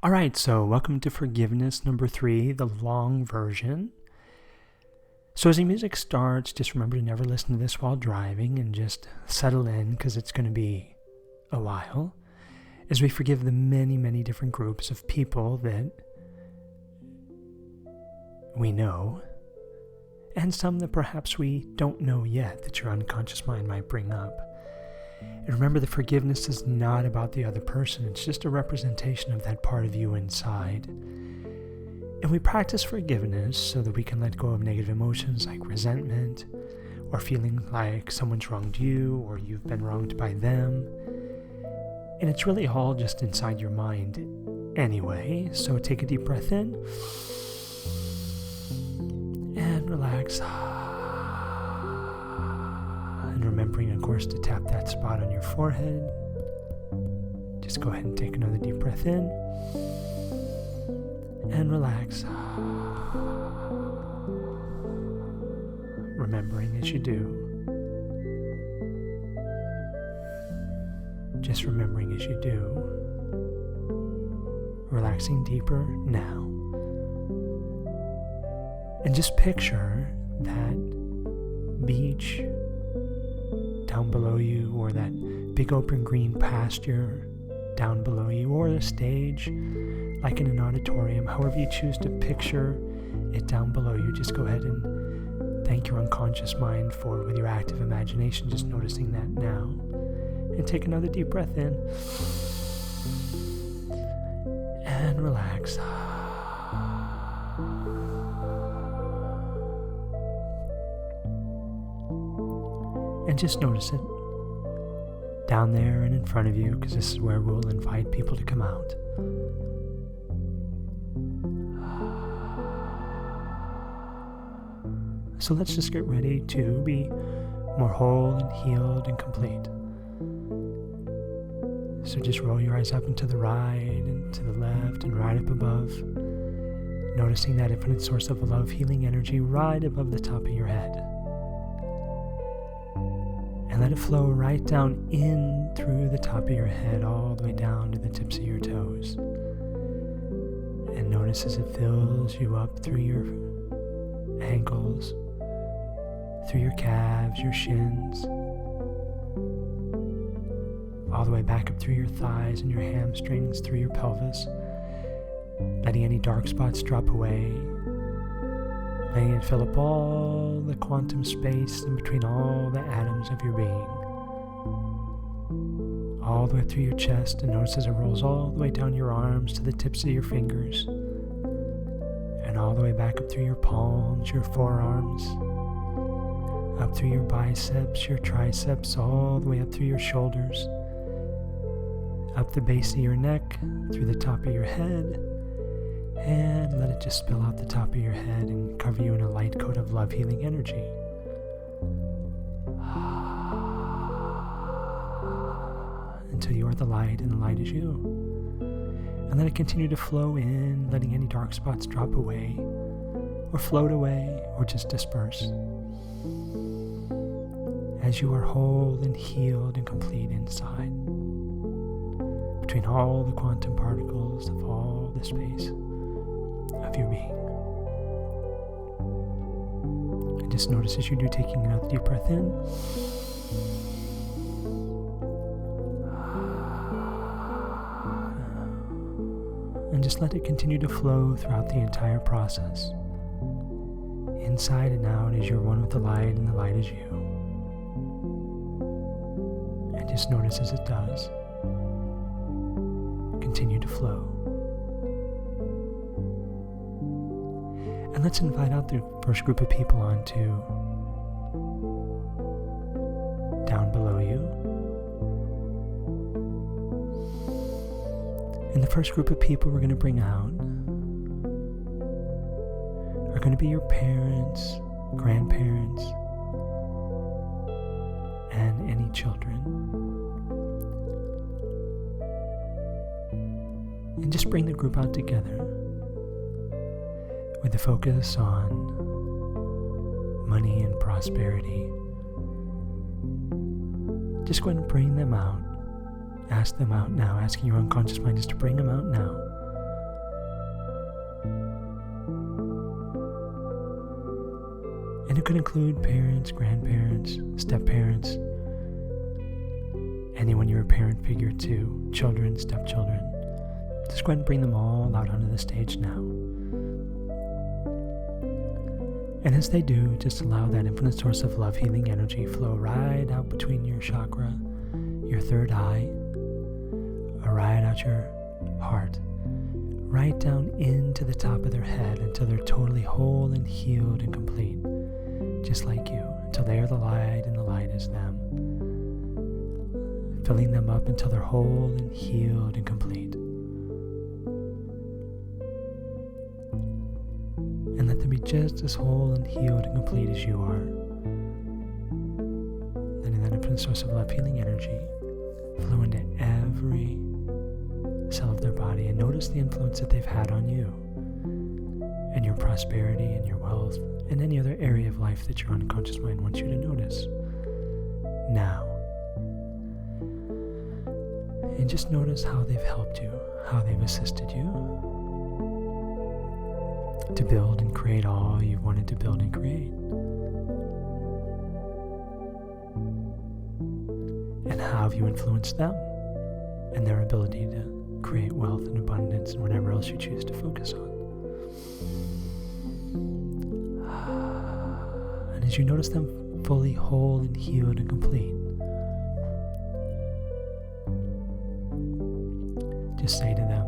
All right, so welcome to forgiveness number 3, the long version. So as the music starts, just remember to never listen to this while driving and just settle in because it's going to be a while as we forgive the many, many different groups of people that we know and some that perhaps we don't know yet that your unconscious mind might bring up. And remember that forgiveness is not about the other person. It's just a representation of that part of you inside. And we practice forgiveness so that we can let go of negative emotions like resentment or feeling like someone's wronged you or you've been wronged by them. And it's really all just inside your mind anyway. So take a deep breath in and relax. And remembering, of course, to tap that spot on your forehead. Just go ahead and take another deep breath in and relax. Remembering as you do. Just remembering as you do. Relaxing deeper now. And just picture that beach down below you, or that big open green pasture down below you, or a stage like in an auditorium, however you choose to picture it down below you. Just go ahead and thank your unconscious mind for, with your active imagination, just noticing that now. And take another deep breath in and relax. And just notice it down there and in front of you, because this is where we'll invite people to come out. So let's just get ready to be more whole and healed and complete. So just roll your eyes up and to the right and to the left and right up above, noticing that infinite source of love, healing energy right above the top of your head. And let it flow right down in through the top of your head, all the way down to the tips of your toes. And notice as it fills you up through your ankles, through your calves, your shins, all the way back up through your thighs and your hamstrings, through your pelvis, letting any dark spots drop away, letting it fill up all the quantum space in between all the atoms of your being, all the way through your chest, and notice as it rolls all the way down your arms to the tips of your fingers, and all the way back up through your palms, your forearms, up through your biceps, your triceps, all the way up through your shoulders, up the base of your neck, through the top of your head, and let it just spill out the top of your head and cover you in a light coat of love, healing energy. Until you are the light and the light is you. And let it continue to flow in, letting any dark spots drop away, or float away, or just disperse. As you are whole and healed and complete inside, between all the quantum particles of all the space of your being. And just notice as you do, taking another deep breath in. And just let it continue to flow throughout the entire process. Inside and out as you're one with the light and the light is you. And just notice as it does. Continue to flow. And let's invite out the first group of people onto down below you. And the first group of people we're going to bring out are going to be your parents, grandparents, and any children. And just bring the group out together with the focus on money and prosperity. Just go ahead and bring them out. Ask them out now, asking your unconscious mind just to bring them out now. it could include parents, grandparents, step-parents, anyone you're a parent figure to, children, stepchildren. Just go ahead and bring them all out onto the stage now. And as they do, just allow that infinite source of love, healing energy flow right out between your chakra, your third eye, or right out your heart, right down into the top of their head until they're totally whole and healed and complete, just like you, until they are the light and the light is them, filling them up until they're whole and healed and complete. And let them be just as whole and healed and complete as you are. Letting that infinite source of love, healing energy flow into every cell of their body, and notice the influence that they've had on you and your prosperity and your wealth and any other area of life that your unconscious mind wants you to notice now. And just notice how they've helped you, how they've assisted you to build and create all you've wanted to build and create. And how have you influenced them and their ability to create wealth and abundance and whatever else you choose to focus on. And as you notice them fully whole and healed and complete, just say to them,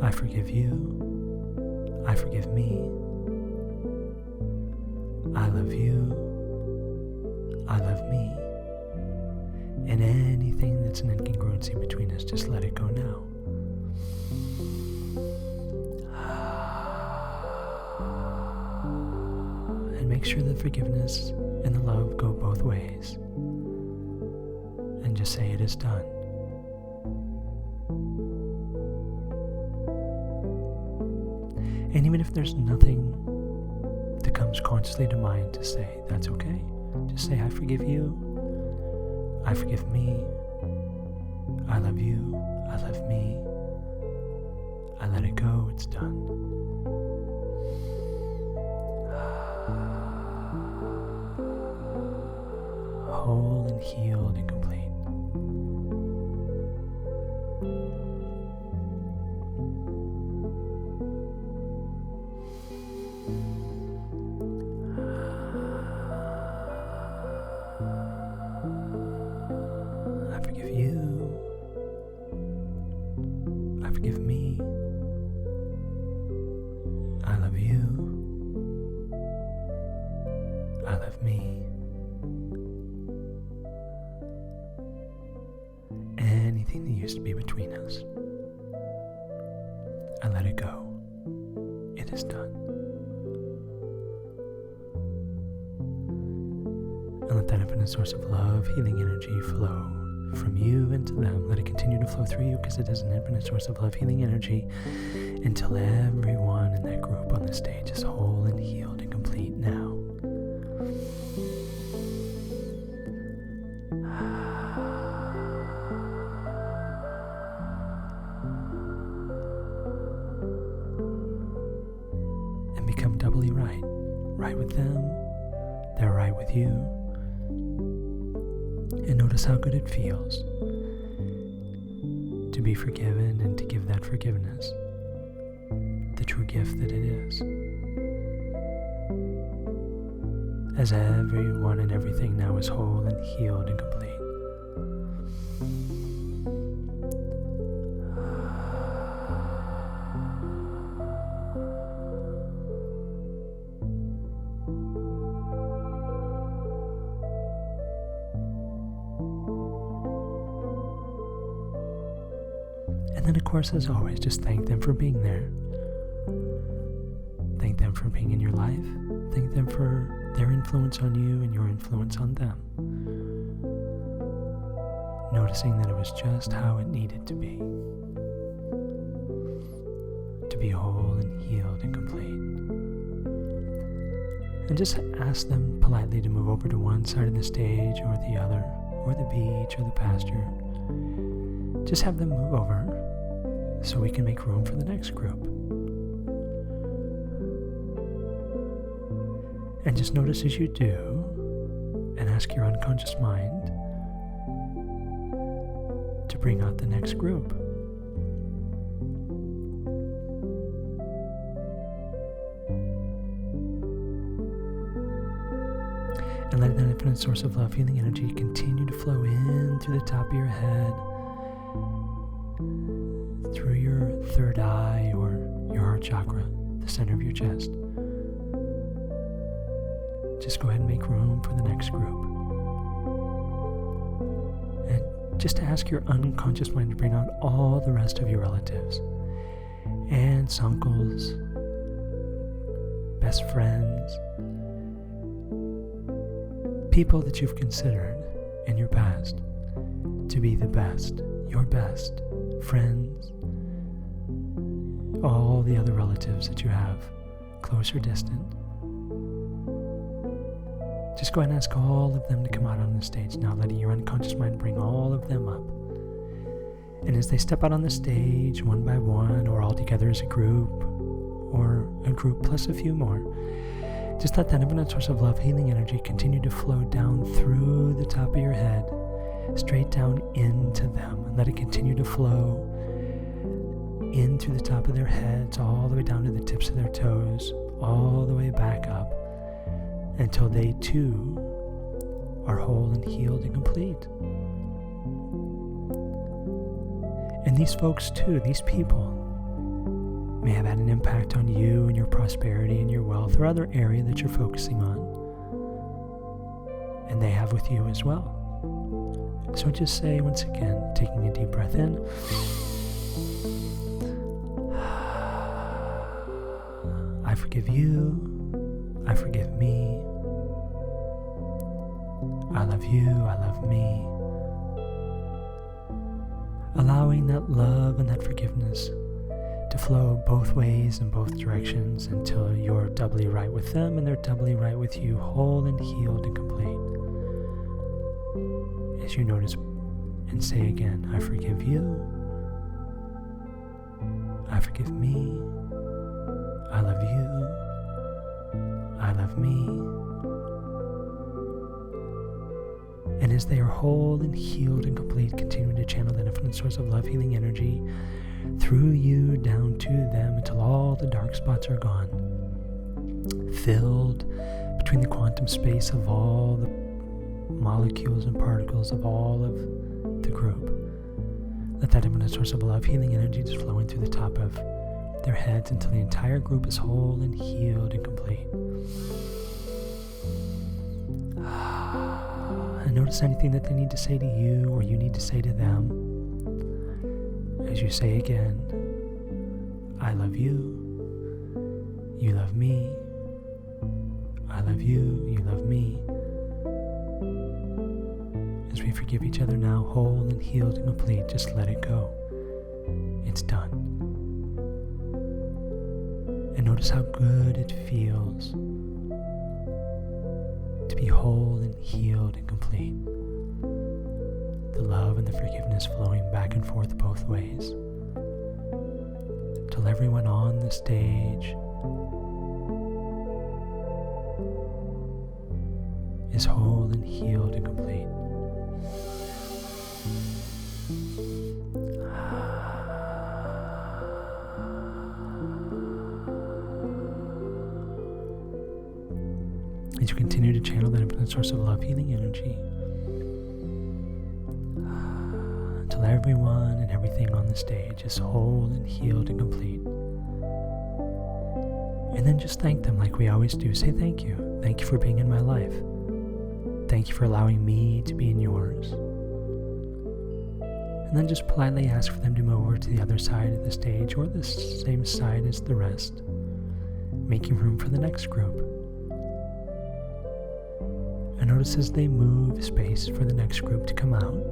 I forgive you, I forgive me, I love you, I love me. And anything that's an incongruency between us, just let it go now. And make sure the forgiveness and the love go both ways. And just say it is done. And even if there's nothing that comes consciously to mind to say, that's okay. Just say, I forgive you, I forgive me, I love you, I love me, I let it go, it's done. Whole and healed and complete. I forgive you. I forgive me. I love you. I love me. Anything that used to be between us, I let it go. It is done. And let that infinite source of love, healing energy flow from you into them. Let it continue to flow through you because it is an infinite source of love, healing energy until everyone in that group on the stage is whole and healed and complete now. And become doubly right. Right with them, they're right with you. And notice how good it feels to be forgiven and to give that forgiveness, the true gift that it is. As everyone and everything now is whole and healed and complete. And then, of course, as always, just thank them for being there. Thank them for being in your life. Thank them for their influence on you and your influence on them. Noticing that it was just how it needed to be whole and healed and complete. And just ask them politely to move over to one side of the stage or the other, or the beach or the pasture. Just have them move over so we can make room for the next group. And just notice as you do, and ask your unconscious mind to bring out the next group. And let that infinite source of love, healing energy continue to flow in through the top of your head, through your third eye or your heart chakra, the center of your chest. Just go ahead and make room for the next group. And just ask your unconscious mind to bring out all the rest of your relatives, aunts, uncles, best friends, people that you've considered in your past to be the best, your best friends, all the other relatives that you have, close or distant. Just go ahead and ask all of them to come out on the stage now, letting your unconscious mind bring all of them up. And as they step out on the stage, one by one, or all together as a group, or a group plus a few more, just let that infinite source of love, healing energy continue to flow down through the top of your head, straight down into them, and let it continue to flow in through the top of their heads, all the way down to the tips of their toes, all the way back up, until they too are whole and healed and complete. And these folks too, these people, may have had an impact on you and your prosperity and your wealth or other area that you're focusing on. And they have with you as well. So just say once again, taking a deep breath in. I forgive you. I forgive me. I love you. I love me. Allowing that love and that forgiveness to flow both ways in both directions until you're doubly right with them and they're doubly right with you, whole and healed and complete. As you notice and say again, I forgive you, I forgive me, I love you, I love me. And as they are whole and healed and complete, continuing to channel that infinite source of love, healing energy through you down to them until all the dark spots are gone, filled between the quantum space of all the molecules and particles of all of the group. Let that infinite source of love, healing energy just flow in through the top of their heads until the entire group is whole and healed and complete. And notice anything that they need to say to you or you need to say to them. As you say again, I love you, you love me, I love you, you love me. As we forgive each other now, whole and healed and complete, just let it go. It's done. And notice how good it feels to be whole and healed and complete. The love and the forgiveness flowing back and forth both ways, till everyone on the stage is whole and healed and complete. As you continue to channel that infinite source of love, healing energy, until everyone and everything on the stage is whole and healed and complete. And then just thank them like we always do. Say thank you. Thank you for being in my life. Thank you for allowing me to be in yours. And then just politely ask for them to move over to the other side of the stage or the same side as the rest, making room for the next group. And notice as they move space for the next group to come out.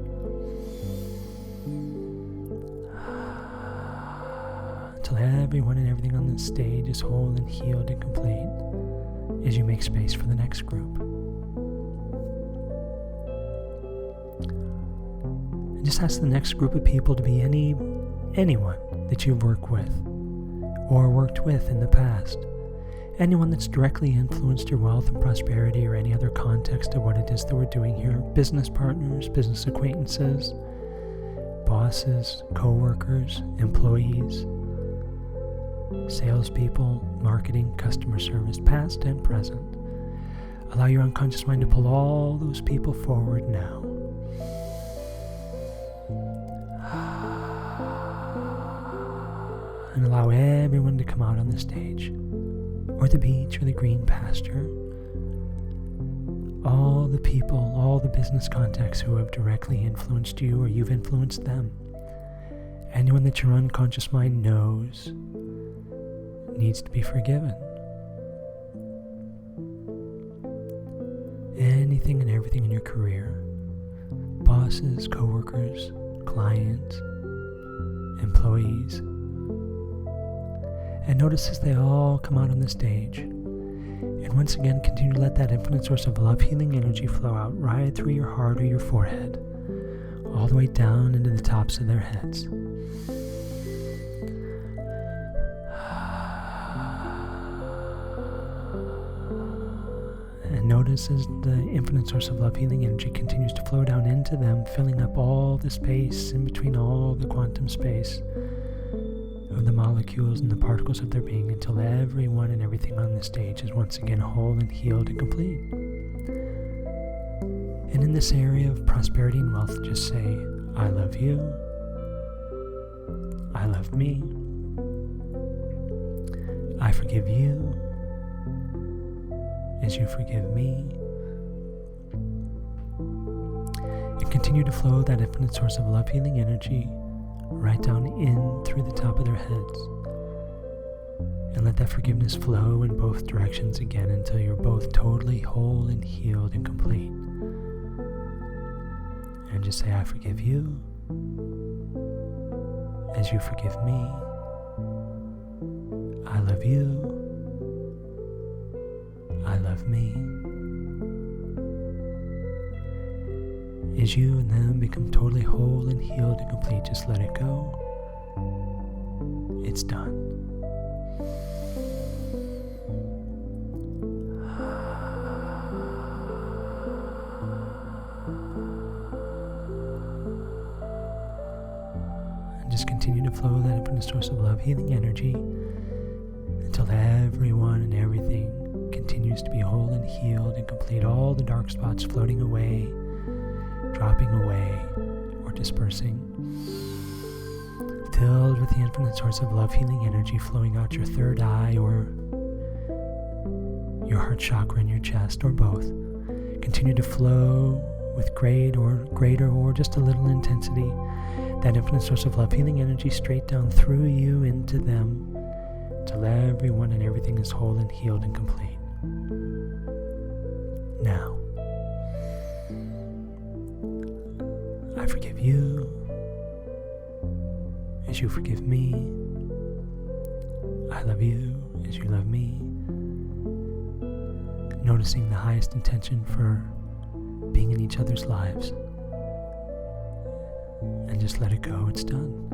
Until everyone and everything on the stage is whole and healed and complete, as you make space for the next group. And just ask the next group of people to be anyone that you've worked with or worked with in the past. anyone that's directly influenced your wealth and prosperity or any other context of what it is that we're doing here, business partners, business acquaintances, bosses, coworkers, employees, salespeople, marketing, customer service, past and present. Allow your unconscious mind to pull all those people forward now. And allow everyone to come out on the stage, or the beach, or the green pasture. All the people, all the business contacts who have directly influenced you or you've influenced them. Anyone that your unconscious mind knows needs to be forgiven. Anything and everything in your career, bosses, coworkers, clients, employees. And notice as they all come out on the stage. And once again, continue to let that infinite source of love, healing energy flow out right through your heart or your forehead, all the way down into the tops of their heads. And notice as the infinite source of love, healing energy continues to flow down into them, filling up all the space in between all the quantum space of the molecules and the particles of their being, until everyone and everything on the stage is once again whole and healed and complete. And in this area of prosperity and wealth, just say, I love you, I love me, I forgive you as you forgive me. And continue to flow that infinite source of love, healing energy right down in through the top of their heads. And let that forgiveness flow in both directions again until you're both totally whole and healed and complete. And just say, I forgive you as you forgive me. I love you. I love me. As you and them become totally whole and healed and complete, just let it go. It's done. And just continue to flow that infinite source of love, healing energy until everyone and everything continues to be whole and healed and complete. All the dark spots floating away, dropping away, or dispersing, filled with the infinite source of love, healing energy flowing out your third eye or your heart chakra in your chest, or both. Continue to flow with greater or just a little intensity, that infinite source of love, healing energy straight down through you into them, till everyone and everything is whole and healed and complete. Now, I forgive you as you forgive me. I love you as you love me. Noticing the highest intention for being in each other's lives. And just let it go, it's done.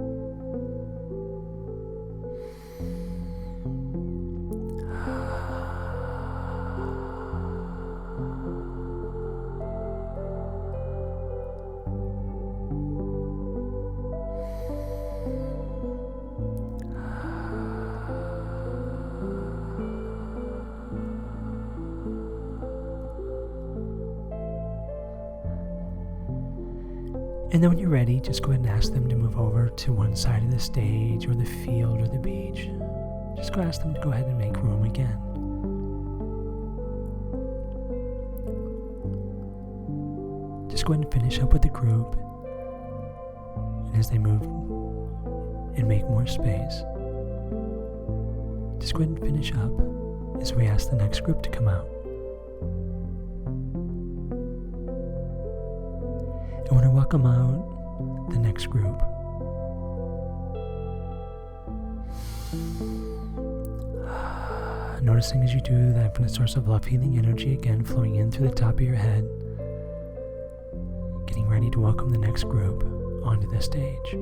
And then when you're ready, just go ahead and ask them to move over to one side of the stage or the field or the beach. Just go ask them to go ahead and make room again. Just go ahead and finish up with the group. And as they move and make more space, just go ahead and finish up as we ask the next group to come out. I want to welcome out the next group. Noticing as you do that infinite source of love, healing energy again flowing in through the top of your head. Getting ready to welcome the next group onto the stage.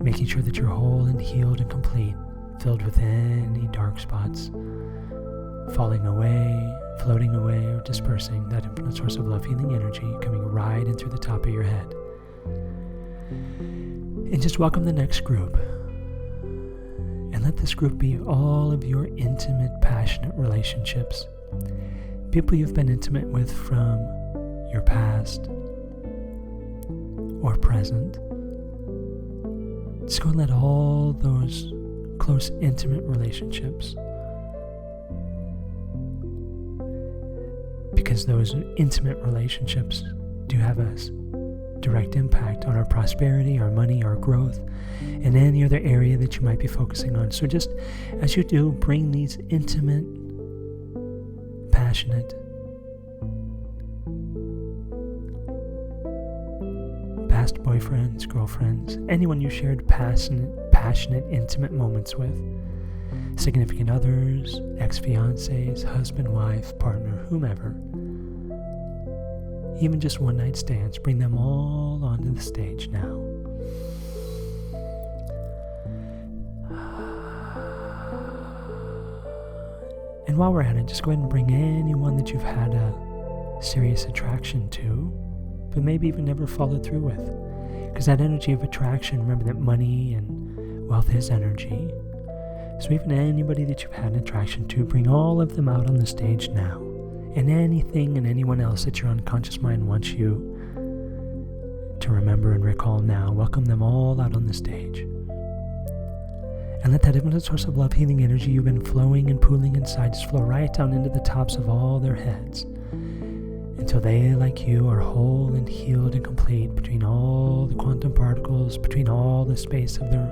Making sure that you're whole and healed and complete, filled with any dark spots, falling away, floating away, or dispersing, that infinite source of love healing energy coming right in through the top of your head. And just welcome the next group. And let this group be all of your intimate, passionate relationships. People you've been intimate with from your past or present. Just go and let all those close, intimate relationships, because those intimate relationships do have a direct impact on our prosperity, our money, our growth, and any other area that you might be focusing on. So just as you do, bring these intimate, passionate, past boyfriends, girlfriends, anyone you shared passionate, intimate moments with, significant others, ex-fiancés, husband, wife, partner, whomever, even just one-night stands, bring them all onto the stage now. And while we're at it, just go ahead and bring anyone that you've had a serious attraction to, but maybe even never followed through with. Because that energy of attraction, remember that money and wealth is energy. So even anybody that you've had an attraction to, bring all of them out on the stage now. And anything and anyone else that your unconscious mind wants you to remember and recall now, welcome them all out on the stage. And let that infinite source of love healing energy you've been flowing and pooling inside just flow right down into the tops of all their heads, until they, like you, are whole and healed and complete between all the quantum particles, between all the space of their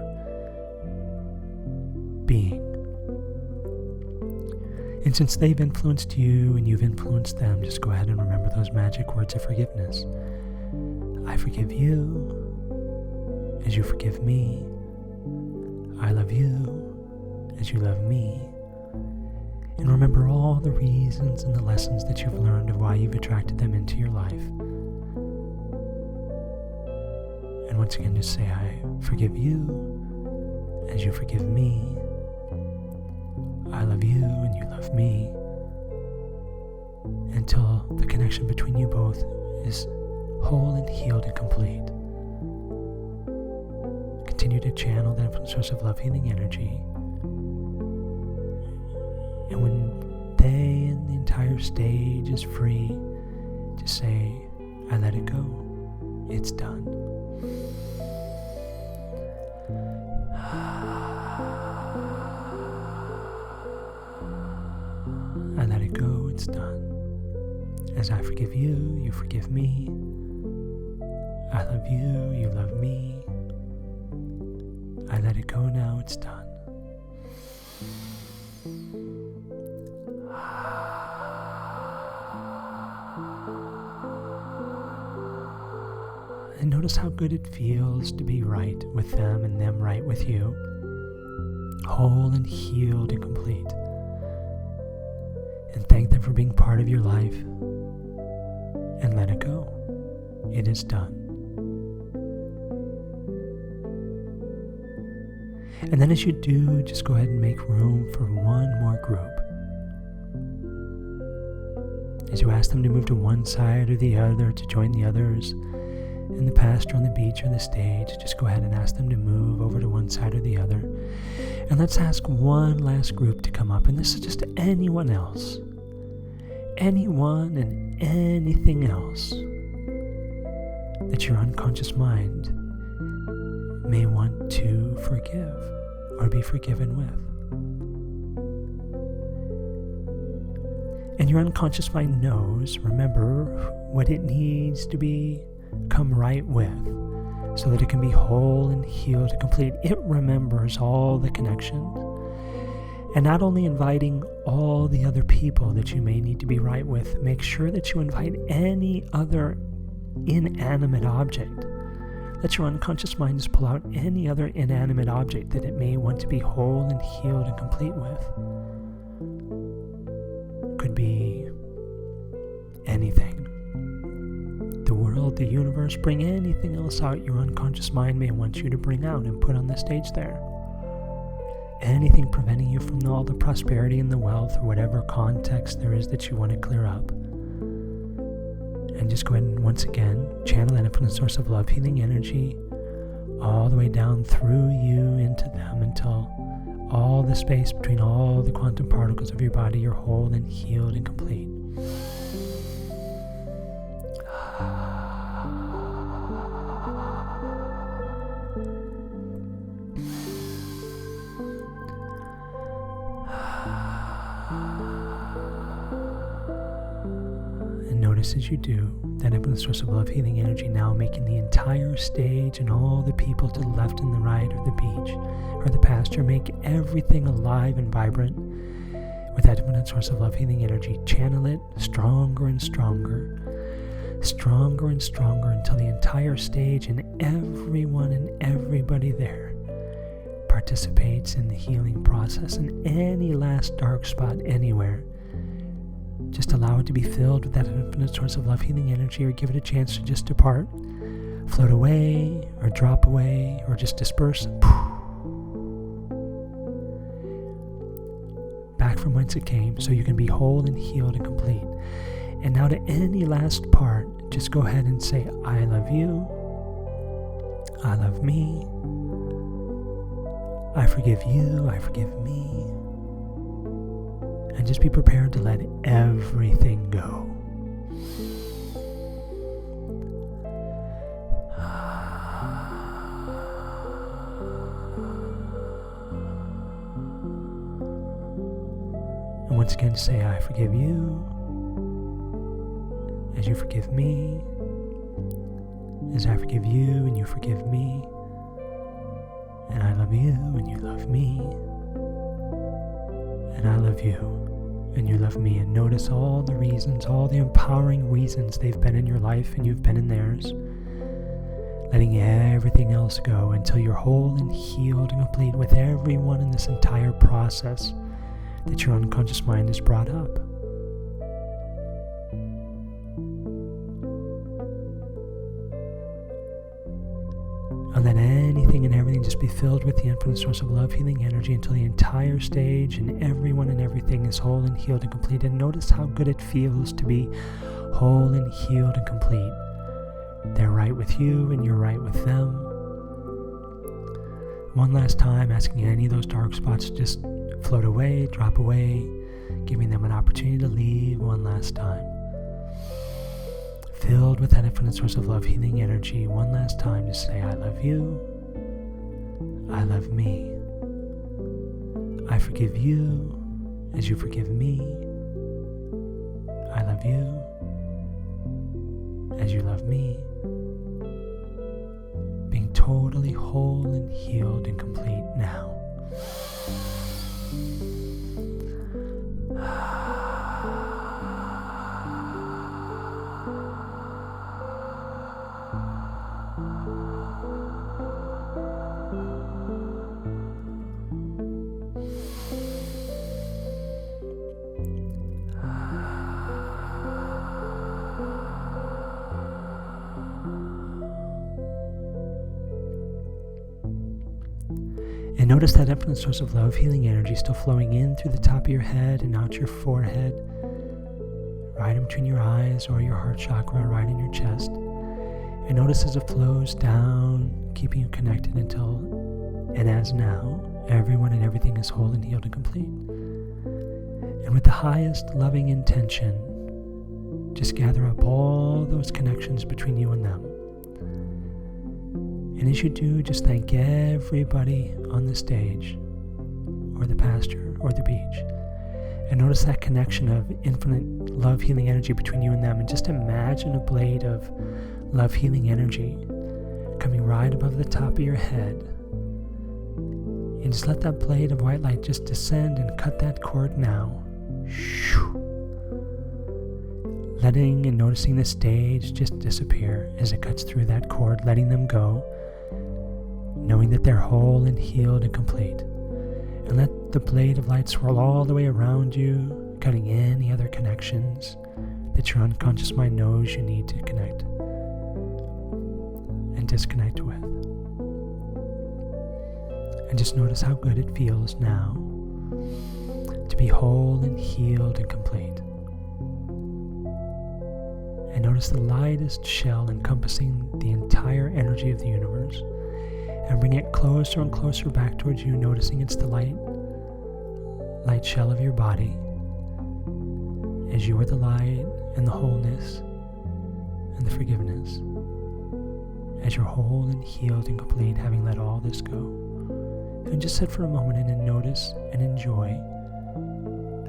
being. And since they've influenced you and you've influenced them, just go ahead and remember those magic words of forgiveness. I forgive you as you forgive me. I love you as you love me. And remember all the reasons and the lessons that you've learned of why you've attracted them into your life. And once again, just say, I forgive you as you forgive me. I love you and you love me. Until the connection between you both is whole and healed and complete. Continue to channel that infinite source of love healing energy. And when they and the entire stage is free, just say, I let it go. It's done. I let it go. It's done. As I forgive you, you forgive me. I love you, you love me. I let it go now. It's done. And notice how good it feels to be right with them and them right with you. Whole and healed and complete. And thank them for being part of your life. And let it go. It is done. And then as you do, just go ahead and make room for one more group. As you ask them to move to one side or the other, to join the others in the pasture, on the beach, or the stage, just go ahead and ask them to move over to one side or the other. And let's ask one last group to come up. And this is just anyone else. Anyone and anything else that your unconscious mind may want to forgive or be forgiven with. And your unconscious mind knows, remember, what it needs to come right with so that it can be whole and healed and complete. It remembers all the connections. And not only inviting all the other people that you may need to be right with, make sure that you invite any other inanimate object. Let your unconscious mind just pull out any other inanimate object that it may want to be whole and healed and complete with. Could be anything. The world, the universe, bring anything else out your unconscious mind may want you to bring out and put on the stage there. anything preventing you from all the prosperity and the wealth or whatever context there is that you want to clear up. And just go ahead and once again channel that infinite source of love healing energy all the way down through you into them until all the space between all the quantum particles of your body, you're whole and healed and complete. And notice as you do, that infinite source of love healing energy now making the entire stage and all the people to the left and the right of the beach or the pasture, make everything alive and vibrant with that infinite source of love healing energy. Channel it stronger and stronger, stronger and stronger until the entire stage and everyone and everybody there participates in the healing process. And any last dark spot anywhere, just allow it to be filled with that infinite source of love healing energy, or give it a chance to just depart, float away, or drop away, or just disperse. Back from whence it came, so you can be whole and healed and complete. And now to any last part, just go ahead and say, I love you, I love me, I forgive you, I forgive me. And just be prepared to let everything go. And once again, say, I forgive you, as you forgive me, as I forgive you and you forgive me, and I love you and you love me, and I love you and you love me. And notice all the reasons, all the empowering reasons they've been in your life and you've been in theirs, letting everything else go until you're whole and healed and complete with everyone in this entire process that your unconscious mind has brought up. And let anything and everything just be filled with the infinite source of love healing energy until the entire stage and everyone and everything is whole and healed and complete. And notice how good it feels to be whole and healed and complete. They're right with you and you're right with them. One last time, asking any of those dark spots to just float away, drop away, giving them an opportunity to leave one last time. Filled with that infinite source of love healing energy, one last time to say, I love you, I love me, I forgive you as you forgive me, I love you as you love me, being totally whole and healed and complete now. And notice that infinite source of love healing energy still flowing in through the top of your head and out your forehead, right in between your eyes or your heart chakra, right in your chest. And notice as it flows down, keeping you connected until, and as now, everyone and everything is whole and healed and complete. And with the highest loving intention, just gather up all those connections between you and them. And as you do, just thank everybody on the stage, or the pasture, or the beach. And notice that connection of infinite love healing energy between you and them. And just imagine a blade of love healing energy coming right above the top of your head. And just let that blade of white light just descend and cut that cord now. Letting and noticing the stage just disappear as it cuts through that cord, letting them go, knowing that they're whole and healed and complete. And let the blade of light swirl all the way around you, cutting any other connections that your unconscious mind knows you need to connect and disconnect with. And just notice how good it feels now to be whole and healed and complete. And notice the lightest shell encompassing the entire energy of the universe. And bring it closer and closer back towards you, noticing it's the light shell of your body. As you are the light and the wholeness and the forgiveness. As you're whole and healed and complete, having let all this go. And just sit for a moment and notice and enjoy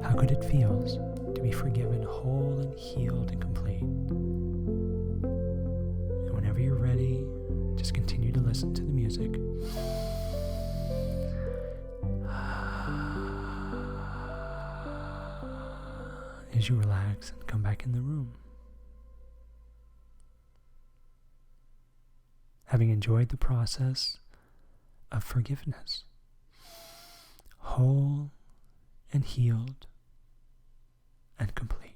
how good it feels to be forgiven, whole and healed and complete. And whenever you're ready, just continue to listen to the music. As you relax and come back in the room. Having enjoyed the process of forgiveness, whole and healed and complete.